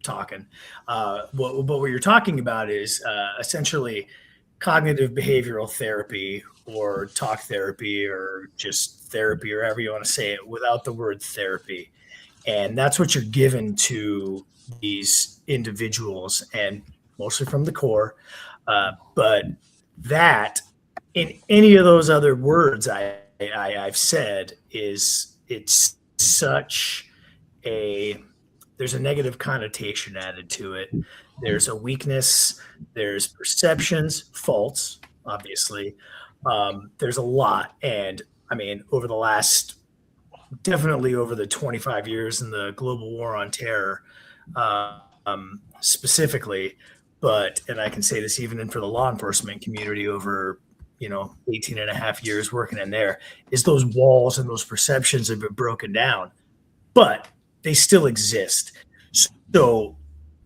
talking. But what you're talking about is essentially cognitive behavioral therapy or talk therapy or just therapy or however you want to say it without the word therapy. And that's what you're given to these individuals and mostly from the core. But that in any of those other words I've said it's such there's a negative connotation added to it. There's a weakness, there's perceptions, faults, obviously. There's a lot. And I mean, definitely over the 25 years in the global war on terror, specifically, and I can say this even for the law enforcement community over, 18 and a half years working in there, is those walls and those perceptions have been broken down, but they still exist. So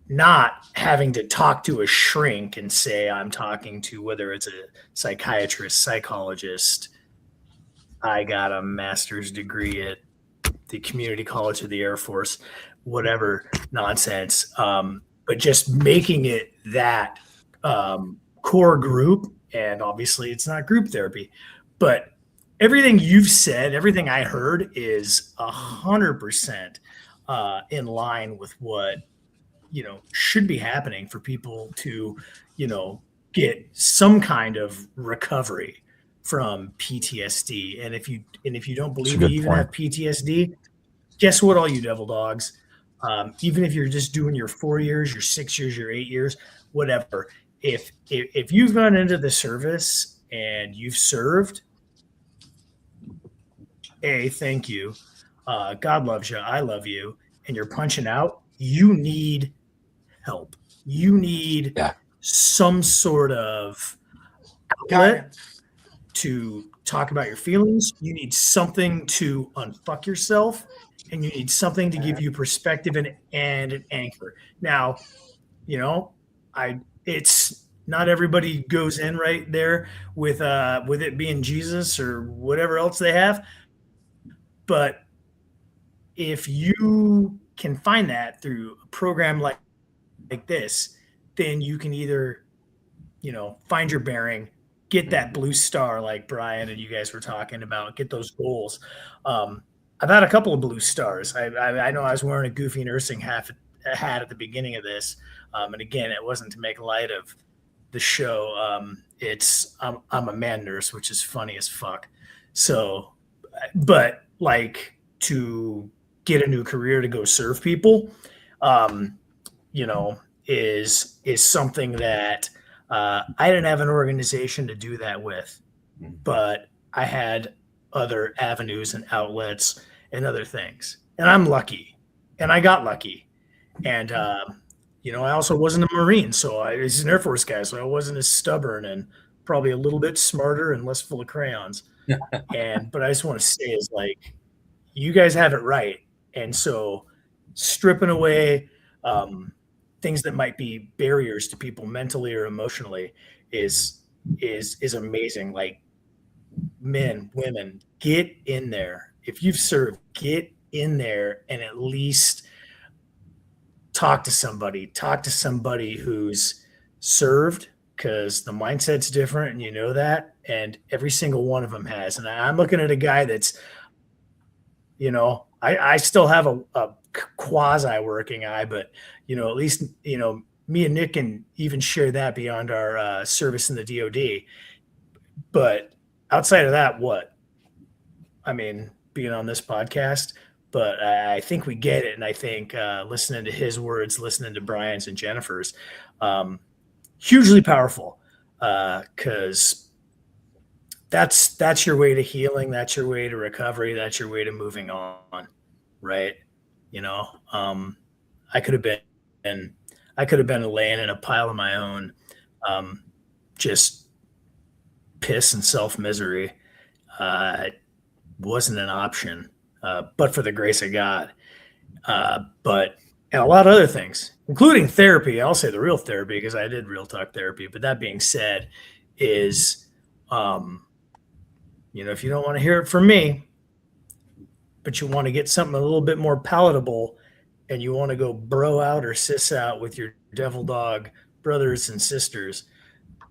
not having to talk to a shrink and say, I'm talking to whether it's a psychiatrist, psychologist, I got a master's degree at the community college of the Air Force, whatever nonsense. But just making it that core group, and obviously it's not group therapy, but everything you've said, everything I heard is 100% in line with what, should be happening for people to, get some kind of recovery from PTSD. And if you don't believe you even have PTSD, guess what, all you devil dogs, even if you're just doing your 4 years, your 6 years, your 8 years, whatever, if you've gone into the service and you've served, thank you. God loves you. I love you. And you're punching out, you need help. You need some sort of outlet to talk about your feelings. You need something to unfuck yourself, and you need something to give you perspective and an anchor. Now, it's not everybody goes in right there with it being Jesus or whatever else they have. But if you can find that through a program like this, then you can either, find your bearing, get that blue star like Brian and you guys were talking about, get those goals. I've had a couple of blue stars. I know I was wearing a goofy nursing hat at the beginning of this. And again, it wasn't to make light of the show. I'm a man nurse, which is funny as fuck. So, but like to get a new career to go serve people, is something that I didn't have an organization to do that with, but I had other avenues and outlets and other things. And I'm lucky, and I got lucky. And, I also wasn't a Marine, so I was an Air Force guy, so I wasn't as stubborn and probably a little bit smarter and less full of crayons. But I just want to say is like, you guys have it right. And so stripping away things that might be barriers to people mentally or emotionally is amazing. Like, men, women, get in there. If you've served, get in there and at least talk to somebody who's served, because the mindset's different and you know that, and every single one of them has. And I'm looking at a guy that's, I still have a quasi working eye, but at least me and Nick can even share that beyond our service in the DoD. But outside of that, being on this podcast, but I think we get it. And I think listening to his words, listening to Brian's and Jennifer's, hugely powerful, because that's your way to healing. That's your way to recovery. That's your way to moving on. Right. I could have been laying in a pile of my own, just piss and self misery. Wasn't an option, but for the grace of God. And a lot of other things, including therapy. I'll say the real therapy, because I did real talk therapy. But that being said, is, if you don't want to hear it from me, but you want to get something a little bit more palatable, and you want to go bro out or sis out with your devil dog brothers and sisters,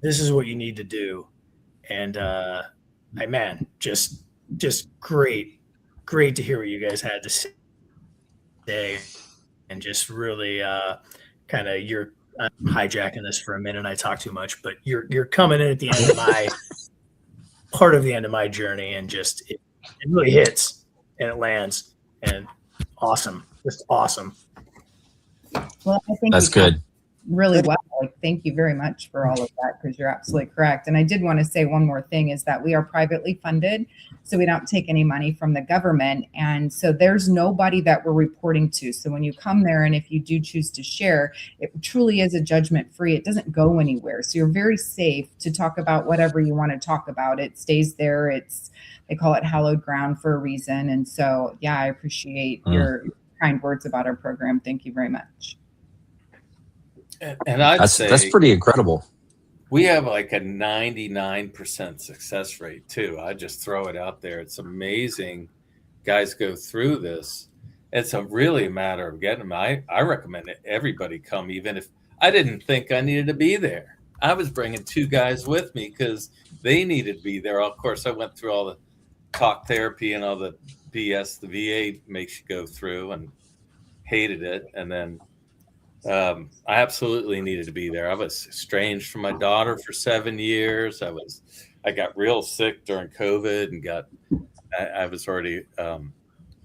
this is what you need to do. And just great to hear what you guys had to say, and just really kind of, you're hijacking this for a minute. I talk too much, but you're coming in at the end of my part of the end of my journey, and just it really hits and it lands, and awesome, just awesome. Well, I think that's good. Really well. Thank you very much for all of that, because you're absolutely correct. And I did want to say one more thing, is that we are privately funded, so we don't take any money from the government. And so there's nobody that we're reporting to. So when you come there, and if you do choose to share, it truly is a judgment free. It doesn't go anywhere. So you're very safe to talk about whatever you want to talk about. It stays there. They call it hallowed ground for a reason. And so, yeah, I appreciate your kind words about our program. Thank you very much. And I'd say that's pretty incredible. We have like a 99% success rate too. I just throw it out there. It's amazing. Guys go through this. It's really a matter of getting them. I recommend that everybody come, even if I didn't think I needed to be there. I was bringing 2 guys with me because they needed to be there. Of course, I went through all the talk therapy and all the BS the VA makes you go through, and hated it. And then I absolutely needed to be there. I was estranged from my daughter for 7 years. I got real sick during COVID, and I was already, I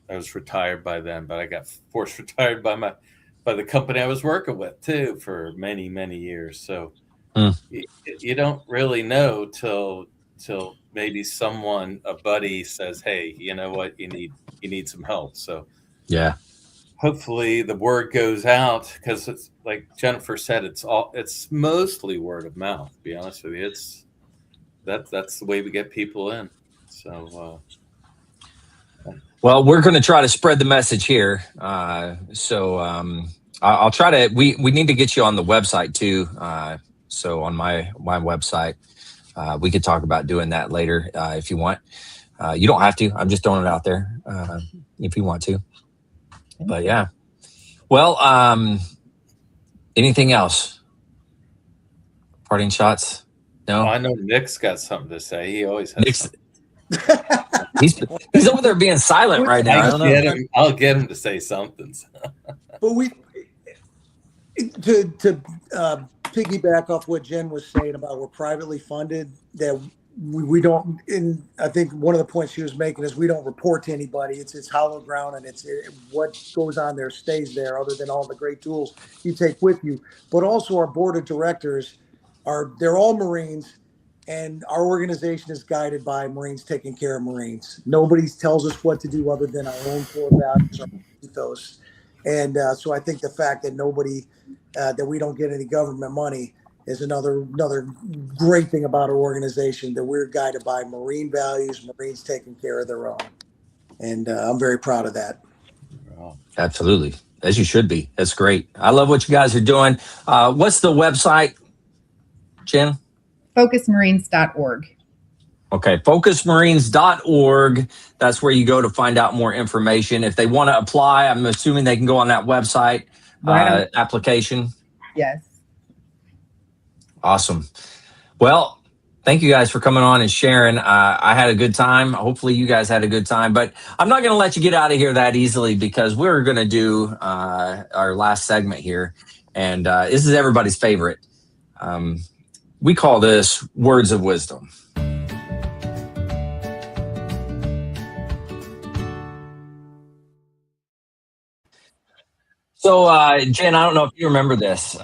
was retired by then, but I got forced retired by the company I was working with too for many, many years. So you don't really know till maybe a buddy says, "Hey, you know what? You need some help." So yeah. Hopefully the word goes out, because it's like Jennifer said, it's mostly word of mouth. To be honest with you, that's the way we get people in. So, well, we're going to try to spread the message here. I'll try to. We need to get you on the website too. So on my website, we could talk about doing that later if you want. You don't have to. I'm just throwing it out there if you want to. But yeah, well, anything else? Parting shots? No. I know Nick's got something to say. He always has. He's over there being silent right now. I don't know. I'll get him to say something. But to piggyback off what Jen was saying about we're privately funded, that we don't, and I think one of the points she was making is we don't report to anybody. It's hollow ground, and what goes on there stays there, other than all the great tools you take with you. But also our board of directors they're all Marines, and our organization is guided by Marines taking care of Marines. Nobody tells us what to do other than our own core values, our ethos. And so I think the fact that that we don't get any government money is another great thing about our organization, that we're guided by Marine values, Marines taking care of their own. And I'm very proud of that. Absolutely. As you should be. That's great. I love what you guys are doing. What's the website, Jen? Focusmarines.org. Okay, focusmarines.org. That's where you go to find out more information. If they want to apply, I'm assuming they can go on that website application. Yes. Awesome. Well, thank you guys for coming on and sharing. I had a good time. Hopefully you guys had a good time, but I'm not going to let you get out of here that easily because we're going to do our last segment here. And this is everybody's favorite. We call this Words of Wisdom. So, Jen, I don't know if you remember this.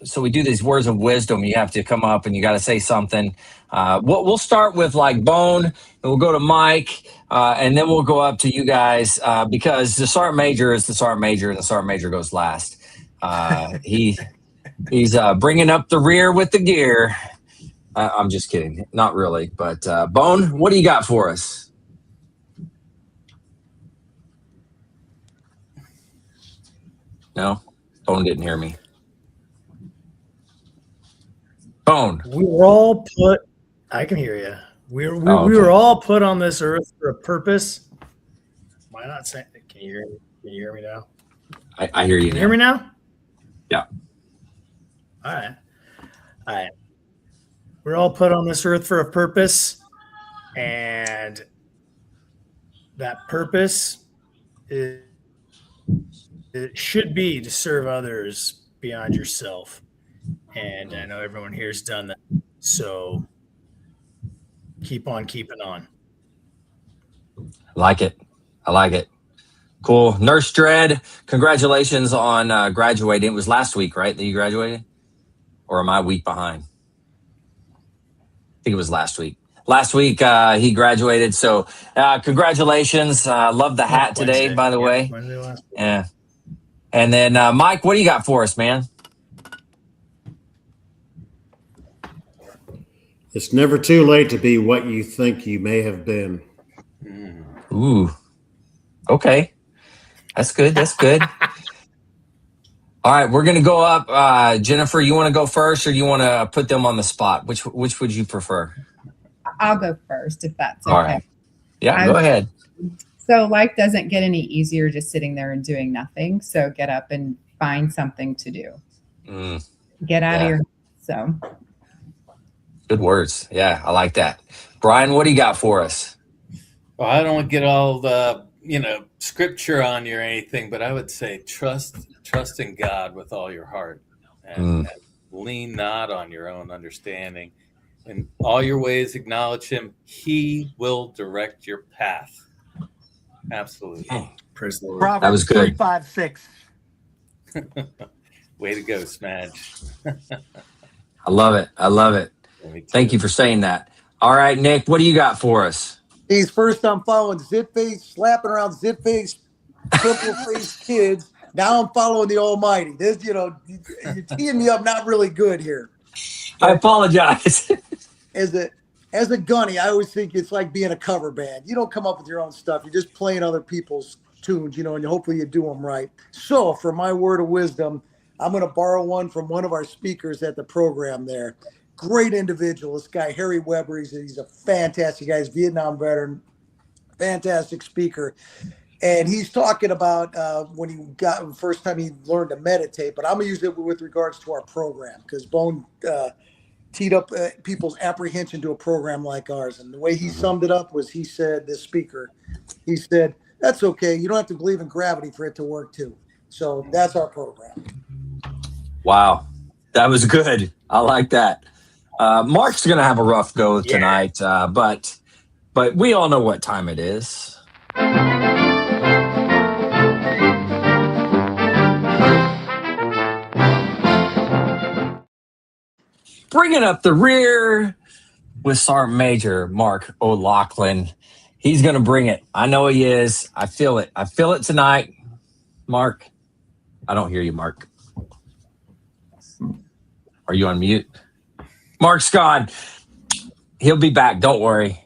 So we do these words of wisdom. You have to come up and you got to say something. We'll start with like Bone, and we'll go to Mike, and then we'll go up to you guys because the Sergeant Major is the Sergeant Major, and the Sergeant Major goes last. He's bringing up the rear with the gear. I'm just kidding. Not really. But Bone, what do you got for us? No, Bone didn't hear me. Bone. We were all put. I can hear you. We were all put on this earth for a purpose. Why not say? Can you hear me? Can you hear me now? I hear you. Can you hear me now? Yeah. All right. We're all put on this earth for a purpose, and that purpose is. It should be to serve others beyond yourself. And I know everyone here has done that. So keep on keeping on. I like it. Cool. Nurse Dread, congratulations on graduating. It was last week, right, that you graduated? Or am I a week behind? I think it was last week. Last week, he graduated. So congratulations. Love the hat today, Wednesday. by the way. Wednesday last week. Yeah. And then, Mike, what do you got for us, man? It's never too late to be what you think you may have been. Ooh. Okay. That's good. All right, we're going to go up. Jennifer, you want to go first or do you want to put them on the spot? Which would you prefer? I'll go first if that's okay. All right. Yeah, go ahead. So life doesn't get any easier just sitting there and doing nothing. So get up and find something to do. Get out of your. So. Good words. Yeah, I like that. Brian, what do you got for us? Well, I don't want to get all the scripture on you or anything, but I would say trust in God with all your heart, and lean not on your own understanding. In all your ways, acknowledge Him. He will direct your path. Absolutely. Praise the Lord. Proverbs That was good. 35:6. Way to go, Smadge. I love it. Thank you for saying that. All right, Nick, what do you got for us? Geez, first I'm following zit-face, slapping around zit-face, purple-faced kids. Now I'm following the Almighty. This, you're teeing me up not really good here. I apologize. As a gunny, I always think it's like being a cover band. You don't come up with your own stuff. You're just playing other people's tunes, and hopefully you do them right. So for my word of wisdom, I'm going to borrow one from one of our speakers at the program there. Great individual, this guy, Harry Weber. He's a fantastic guy. He's a Vietnam veteran, fantastic speaker. And he's talking about when he got the first time he learned to meditate. But I'm going to use it with regards to our program because Bone teed up people's apprehension to a program like ours. And the way he summed it up was he said, this speaker, he said, that's okay. You don't have to believe in gravity for it to work too. So that's our program. Wow. That was good. I like that. Mark's going to have a rough go tonight, but we all know what time it is. Bringing up the rear with Sergeant Major Mark O'Loughlin. He's going to bring it. I know he is. I feel it. I feel it tonight. Mark, I don't hear you, Mark. Are you on mute? Mark's gone. He'll be back. Don't worry.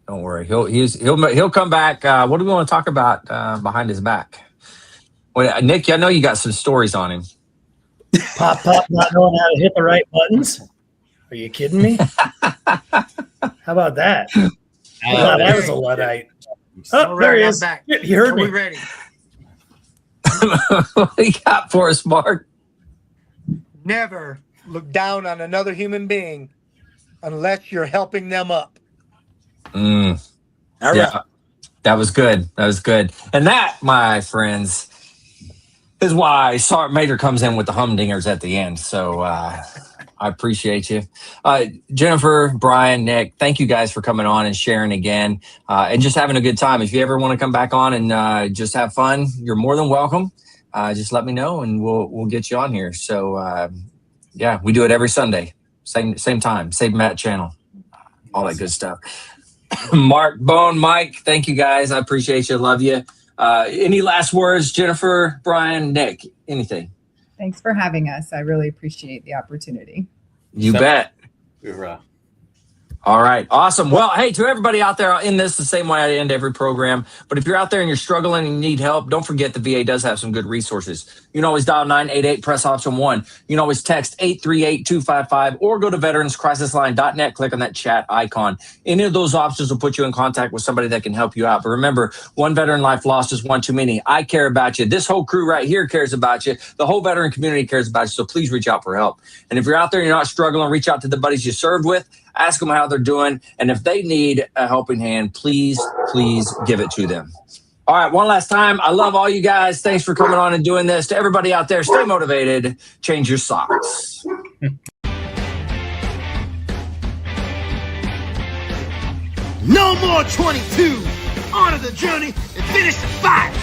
He'll come back. What do we want to talk about behind his back? Well, Nick, I know you got some stories on him. Pop, not knowing how to hit the right buttons. Are you kidding me? How about that? That was a Luddite. Oh, All there right, he I'm is. back. He heard Are me. we ready? What do you got for us, Mark? Never look down on another human being unless you're helping them up. All right. Yeah, that was good. That was good. And that, my friends, is why Sergeant Major comes in with the humdingers at the end. So I appreciate you. Jennifer, Brian, Nick, thank you guys for coming on and sharing again and just having a good time. If you ever want to come back on and just have fun, you're more than welcome. Just let me know and we'll get you on here. So yeah, we do it every Sunday, same time, same Matt channel, all that good stuff. Mark, Bone, Mike, thank you guys. I appreciate you. Love you. Any last words, Jennifer, Brian, Nick, anything? Thanks for having us. I really appreciate the opportunity. You bet. Hoorah. All right. Awesome. Well, hey, to everybody out there, I'll end this the same way I end every program. But if you're out there and you're struggling and you need help, don't forget the VA does have some good resources. You can always dial 988, press option 1. You can always text 838-255 or go to veteranscrisisline.net, click on that chat icon. Any of those options will put you in contact with somebody that can help you out. But remember, one veteran life lost is one too many. I care about you. This whole crew right here cares about you. The whole veteran community cares about you. So please reach out for help. And if you're out there and you're not struggling, reach out to the buddies you served with. Ask them how they're doing. And if they need a helping hand, please give it to them. All right, one last time. I love all you guys. Thanks for coming on and doing this. To everybody out there, stay motivated. Change your socks. No more 22. Honor the journey and finish the fight.